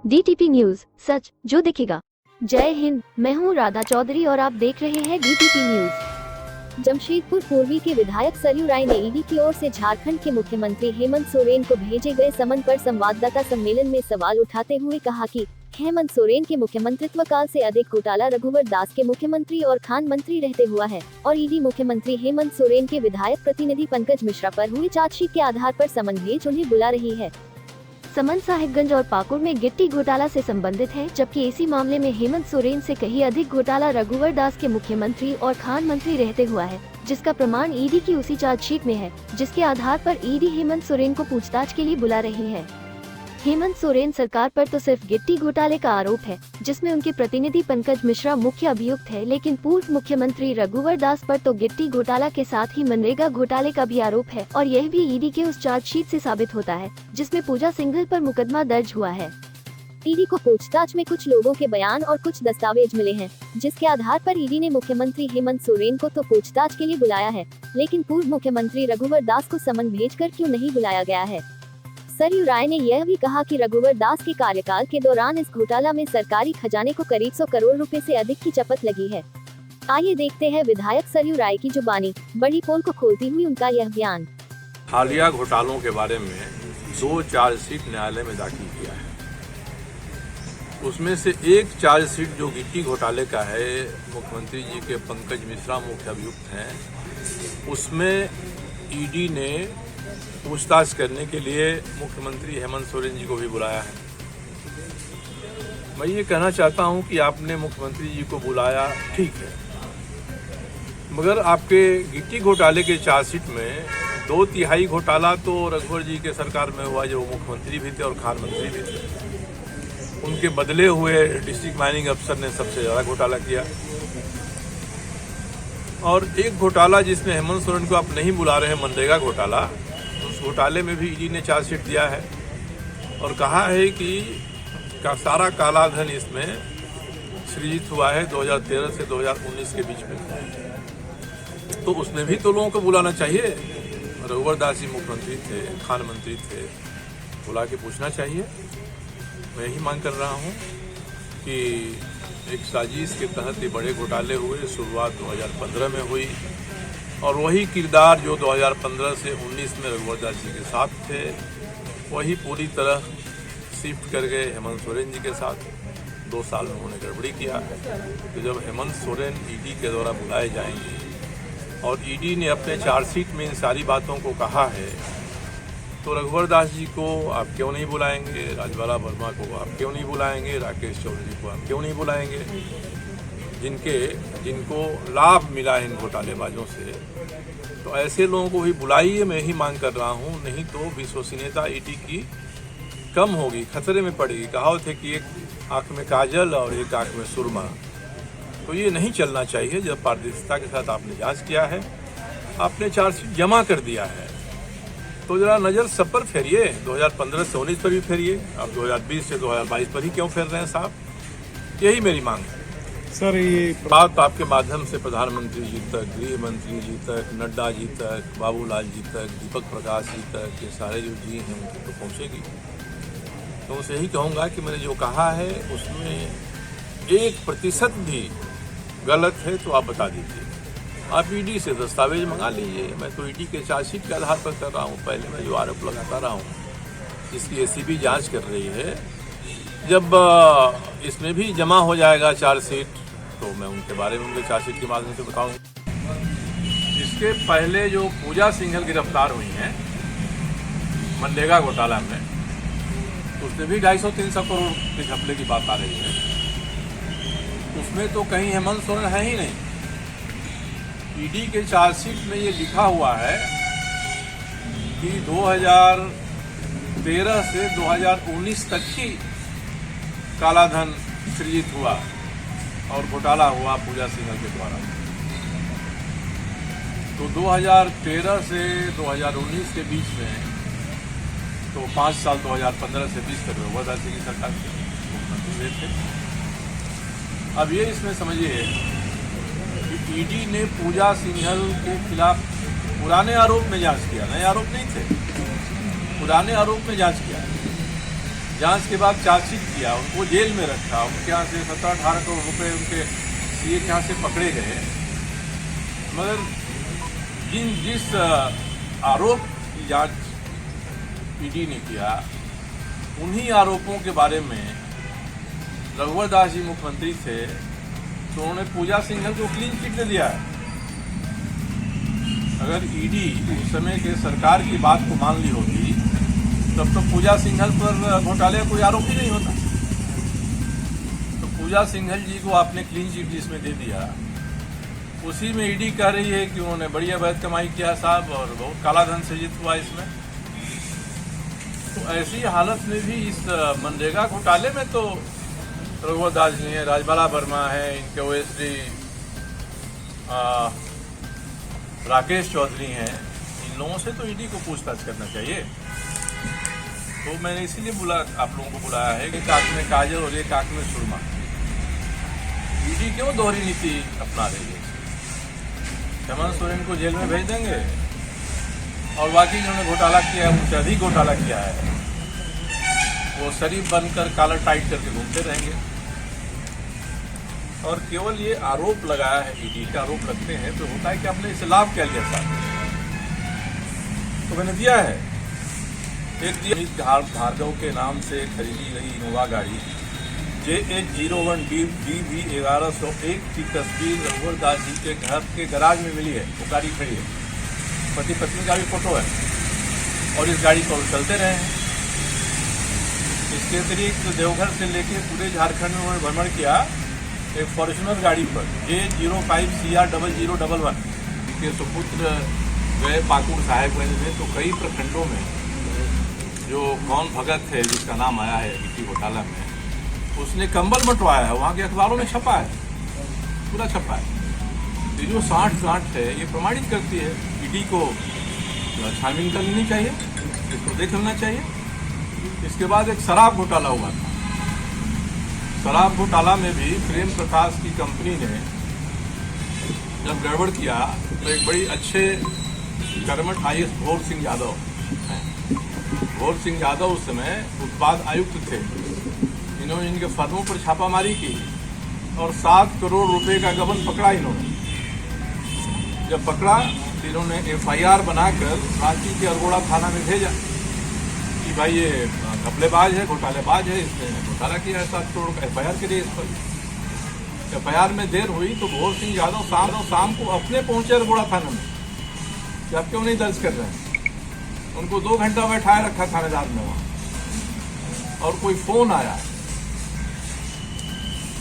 DTP news, सच जो दिखेगा। जय हिंद, मैं हूं राधा चौधरी और आप देख रहे हैं DTP न्यूज। जमशेदपुर पूर्वी के विधायक सरयू राय ने ईडी की ओर से झारखंड के मुख्यमंत्री हेमंत सोरेन को भेजे गए समन पर संवाददाता सम्मेलन में सवाल उठाते हुए कहा कि हेमंत सोरेन के मुख्यमंत्रित्व काल से अधिक घोटाला रघुवर दास के मुख्यमंत्री और खान मंत्री रहते हुआ है और ईडी मुख्यमंत्री हेमंत सोरेन के विधायक प्रतिनिधि पंकज मिश्रा पर हुई चार्जशीट के आधार पर समन भेज उन्हें बुला रही है। समन साहिबगंज और पाकुड़ में गिट्टी घोटाला से संबंधित है, जबकि इसी मामले में हेमंत सोरेन से कहीं अधिक घोटाला रघुवर दास के मुख्यमंत्री और खान मंत्री रहते हुआ है, जिसका प्रमाण ईडी की उसी चार्जशीट में है, जिसके आधार पर ईडी हेमंत सोरेन को पूछताछ के लिए बुला रही है। हेमंत सोरेन सरकार पर तो सिर्फ गिट्टी घोटाले का आरोप है, जिसमें उनके प्रतिनिधि पंकज मिश्रा मुख्य अभियुक्त है, लेकिन पूर्व मुख्यमंत्री रघुवर दास पर तो गिट्टी घोटाला के साथ ही मनरेगा घोटाले का भी आरोप है और यह भी ईडी के उस चार्जशीट से साबित होता है, जिसमें पूजा सिंघल पर मुकदमा दर्ज हुआ है। ईडी को पूछताछ में कुछ लोगों के बयान और कुछ दस्तावेज मिले हैं, जिसके आधार पर ईडी ने मुख्यमंत्री हेमंत सोरेन को तो पूछताछ के लिए बुलाया है, लेकिन पूर्व मुख्यमंत्री रघुवर दास को समन भेजकर क्यों नहीं बुलाया गया है। सरयू राय ने यह भी कहा कि रघुवर दास के कार्यकाल के दौरान इस घोटाला में सरकारी खजाने को करीब 100 करोड़ रुपए से अधिक की चपत लगी है। आइए देखते हैं विधायक सरयू राय की जुबानी, बड़ी पोल को खोलती हुई उनका यह बयान। हालिया घोटालों के बारे में 2 चार्जशीट न्यायालय में दाखिल किया है। उसमें से एक चार्जशीट जो गिट्टी घोटाले का है, मुख्यमंत्री जी के पंकज मिश्रा मुख्य अभियुक्त हैं, उसमें ईडी ने पूछताछ करने के लिए मुख्यमंत्री हेमंत सोरेन जी को भी बुलाया है। मैं ये कहना चाहता हूं कि आपने मुख्यमंत्री जी को बुलाया, ठीक है, मगर आपके गिट्टी घोटाले के चार्जशीट में 2/3 घोटाला तो रघुवर जी के सरकार में हुआ, जो मुख्यमंत्री भी थे और खान मंत्री भी थे। उनके बदले हुए डिस्ट्रिक्ट माइनिंग अफसर ने सबसे ज़्यादा घोटाला किया। और एक घोटाला जिसमें हेमंत सोरेन को आप नहीं बुला रहे, मनरेगा घोटाला, उस घोटाले में भी ईडी ने चार्जशीट दिया है और कहा है कि सारा काला धन इसमें सृजित हुआ है 2013 से 2019 के बीच में। तो उसमें भी तो लोगों को बुलाना चाहिए। रघुवर दास जी मुख्यमंत्री थे, खान मंत्री थे, बुला के पूछना चाहिए। मैं यही मांग कर रहा हूँ कि एक साजिश के तहत ये बड़े घोटाले हुए, शुरुआत 2015 में हुई और वही किरदार जो 2015 से 19 में रघुवर दास जी के साथ थे, वही पूरी तरह शिफ्ट कर गए हेमंत सोरेन जी के साथ। 2 साल में उन्होंने गड़बड़ी किया। तो जब हेमंत सोरेन ईडी के द्वारा बुलाए जाएंगे और ईडी ने अपने चार्जशीट में इन सारी बातों को कहा है, तो रघुवर दास जी को आप क्यों नहीं बुलाएंगे, राजबाला वर्मा को आप क्यों नहीं बुलाएंगे, राकेश चौधरी को आप क्यों नहीं बुलाएंगे, जिनको लाभ मिला है इन घोटालेबाजों से। तो ऐसे लोगों को भी बुलाइए, मैं ही मांग कर रहा हूँ, नहीं तो विश्वसनीयता ईडी की कम होगी, खतरे में पड़ेगी। कहावत है कि एक आंख में काजल और एक आंख में सुरमा। तो ये नहीं चलना चाहिए। जब पारदर्शिता के साथ आपने जांच किया है, आपने चार्जशीट जमा कर दिया है, तो जरा नज़र सब पर फेरिए। 2015 से 19 पर भी फेरिए, अब 2020 से 2022 पर ही क्यों फेर रहे हैं साहब? यही मेरी मांग है सर। ये बात आपके माध्यम से प्रधानमंत्री जी तक, गृह मंत्री जी तक, नड्डा जी तक, बाबूलाल जी तक, दीपक प्रकाश जी तक, ये सारे जो जी हैं उनकी तो पहुँचेगी। तो उनसे यही कहूँगा कि मैंने जो कहा है उसमें 1% भी गलत है तो आप बता दीजिए। आप ईडी से दस्तावेज मंगा लीजिए। मैं तो ईडी के चार्जशीट के आधार पर कर रहा हूँ। पहले मैं जो आरोप लगाता रहा हूँ, इसकी एसीबी जांच कर रही है। जब इसमें भी जमा हो जाएगा चार्जशीट, तो मैं उनके बारे में उनके चार्जशीट के माध्यम से बताऊँगा। इसके पहले जो पूजा सिंघल गिरफ्तार हुई हैं मनरेगा घोटाला में, उसमें भी 250-300 करोड़ के घपले की बात आ रही है। उसमें तो कहीं हेमंत सोरेन है ही नहीं। ईडी के चार्जशीट में ये लिखा हुआ है कि 2013 से 2019 तक ही काला धन सृजित हुआ और घोटाला हुआ पूजा सिंघल के द्वारा। तो 2013 से 2019 के बीच में तो 5 साल 2015 से 20 तक रघुवर दास जी की सरकार के मुख्यमंत्री थे। अब ये इसमें समझिए कि ईडी ने पूजा सिंघल के खिलाफ पुराने आरोप में जांच किया, नए आरोप नहीं थे, पुराने आरोप में जांच किया। जांच के बाद चार्जशीट किया, उनको जेल में रखा, उनके यहाँ से 17-18 करोड़ रुपए उनके सीए के यहाँ से पकड़े गए। मगर जिस आरोप की जांच ईडी ने किया, उन्हीं आरोपों के बारे में रघुवर दास जी मुख्यमंत्री थे तो उन्होंने पूजा सिंघल को क्लीन चिट दे दिया है। अगर ईडी उस समय के सरकार की बात को मान ली होती तब तो पूजा सिंघल पर घोटाले का कोई आरोप ही नहीं होता। तो पूजा सिंघल जी को आपने क्लीन चिट जिसमें दे दिया, उसी में ईडी कह रही है कि उन्होंने बड़ी अवैध कमाई किया साहब और बहुत काला धन सृजित हुआ इसमें। तो ऐसी हालत में भी इस मनरेगा घोटाले में तो रघुवर दास जी हैं, राजबाला वर्मा है, इनके ओएसडी राकेश चौधरी हैं, इन लोगों से तो ईडी को पूछताछ करना चाहिए। तो मैंने इसीलिए आप लोगों को बुलाया है कि काक में काजल और एक काक में सुरमा। ईडी क्यों दोहरी नीति अपना रही है? हेमंत सोरेन को जेल में भेज देंगे और बाकी जिन्होंने घोटाला किया है, उनसे अधिक घोटाला किया है, वो शरीफ बनकर कॉलर टाइट करके घूमते रहेंगे। और केवल ये आरोप लगाया है, ईडी का आरोप लगते हैं तो होता है कि आपने इससे लाभ क्या लिया साहब? तो मैंने दिया है, एक दिया भार्गव के नाम से खरीदी गई इनोवा गाड़ी JH01DV 1101 की तस्वीर रघुवर दास जी के घर के गराज में मिली है। वो गाड़ी खड़ी है, पति पत्नी का भी फोटो है और इस गाड़ी पर चलते रहे हैं। इसके अतिरिक्त देवघर से लेकर पूरे झारखंड में उन्होंने भ्रमण किया एक फॉर्च्यूनर गाड़ी पर J05CR0011 के सुपुत्र गए पाकुड़ साहेबगंज में। तो कई प्रखंडों में जो कौन भगत है जिसका नाम आया है ईडी घोटाला में, उसने कंबल बंटवाया है, वहाँ के अखबारों में छपा है, पूरा छपा है। ये जो साठ है ये प्रमाणित करती है ईडी को छानबीन कर लेनी चाहिए, इसको देख लेना चाहिए। इसके बाद एक शराब घोटाला हुआ था। शराब घोटाला में भी प्रेम प्रकाश की कंपनी ने जब गड़बड़ किया तो एक बड़ी अच्छे कर्मठ IAS भोर सिंह यादव हैं। भोर सिंह यादव उस समय उत्पाद आयुक्त थे। इन्होंने इनके फर्मों पर छापामारी की और 7 करोड़ रुपए का गबन पकड़ा इन्होंने। जब पकड़ा तो इन्होंने FIR बनाकर रांची के अरगोड़ा थाना में भेजा कि भाई ये घपलेबाज है, घोटालेबाज है, इसने घोटाला किया है, 7 करोड़ का FIR करिए इस पर। FIR में देर हुई तो भोर सिंह यादव शाम को अपने पहुंचे अरगोड़ा थाना में कि आप क्यों नहीं दर्ज कर रहे हैं। उनको 2 घंटा बैठाए रखा थानेदार ने वहाँ। और कोई फोन आया,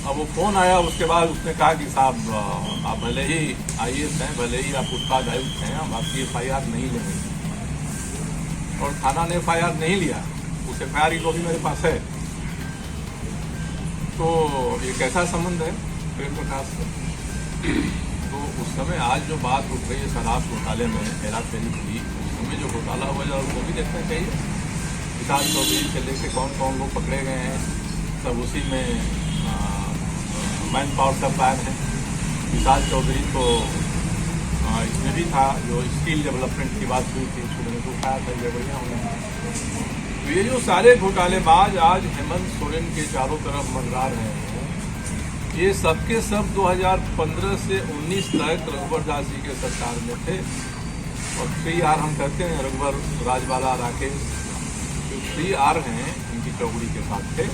अब वो फोन आया उसके बाद उसने कहा कि साहब आप भले ही IAS हैं, भले ही आप उत्पाद आयुक्त हैं, हम आपकी FIR नहीं लेंगे। और थाना ने FIR नहीं लिया, उस FIR की कॉपी मेरे पास है। तो ये कैसा संबंध है प्रेम प्रकाश का? तो उस समय आज जो बात उठ रही है शराब घोटाले में हेराफेरी की, उस समय जो घोटाला हुआ है उसको भी देखना चाहिए। विकास चौधरी से लेके कौन कौन लोग पकड़े गए हैं, सब उसी में मैन पावर सप्लायर है। विकास चौधरी तो इसमें भी था, जो स्किल डेवलपमेंट की बात हुई थी, उसको तो उठाया था गड़बड़ियाँ होने। तो ये जो सारे घोटालेबाज आज हेमंत सोरेन के चारों तरफ मंडरा रहे हैं, ये सबके सब 2015 से 19 तक रघुवर दास जी के सरकार में थे। और 3R हम कहते हैं, रघुवर, राजबाला, राकेश, जो 3R हैं इनकी चौकड़ी के साथ थे।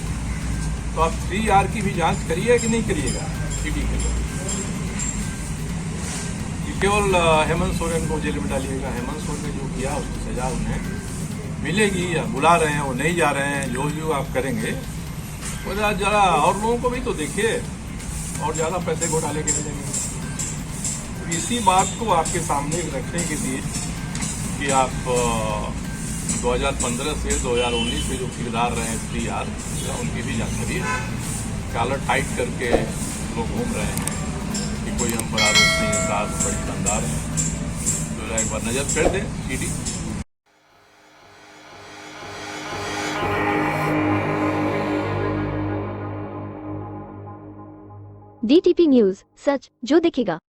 तो आप 3R की भी जांच करिए कि नहीं करिएगा ईडी के लिए? केवल हेमंत सोरेन को जेल में डालिएगा? हेमंत सोरेन ने जो किया उसकी सजा उन्हें मिलेगी, या बुला रहे हैं वो नहीं जा रहे हैं, जो आप करेंगे वो जरा और लोगों को भी तो देखिए, और ज़्यादा पैसे घोटाले के मिलेंगे। तो इसी बात को आपके सामने रखने के लिए कि आप 2015 से 2019 में जो किरदार रहे हैं 3R, उनकी भी जांच करिए। कॉलर टाइट करके लोग घूम रहे हैं कि कोई हम पर आरोप नहीं है, साथ बड़ी शानदार है, तो एक बार नज़र कर दें ईडी। DTP न्यूज, सच जो दिखेगा।